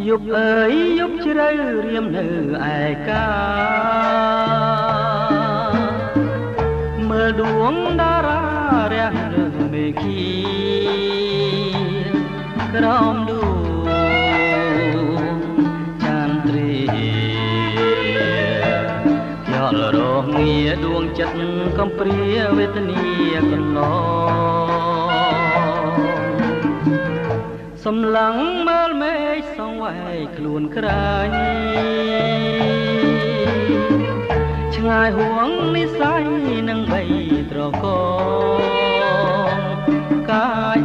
យប់អើយយប់ជ្រៅរៀមនៅឯកាមើលដួងតារារះលើមេឃីក្រោមដួងចន្ទ្រាខ្យល់រងាដួងចិត្តកំព្រាវេទនាកន្លងសម្លឹងមើលមេឃសងវែកខ្លួនក្រាញ់ឆ្ងាយហួងនិស័យនឹងបីត្រកងកាយ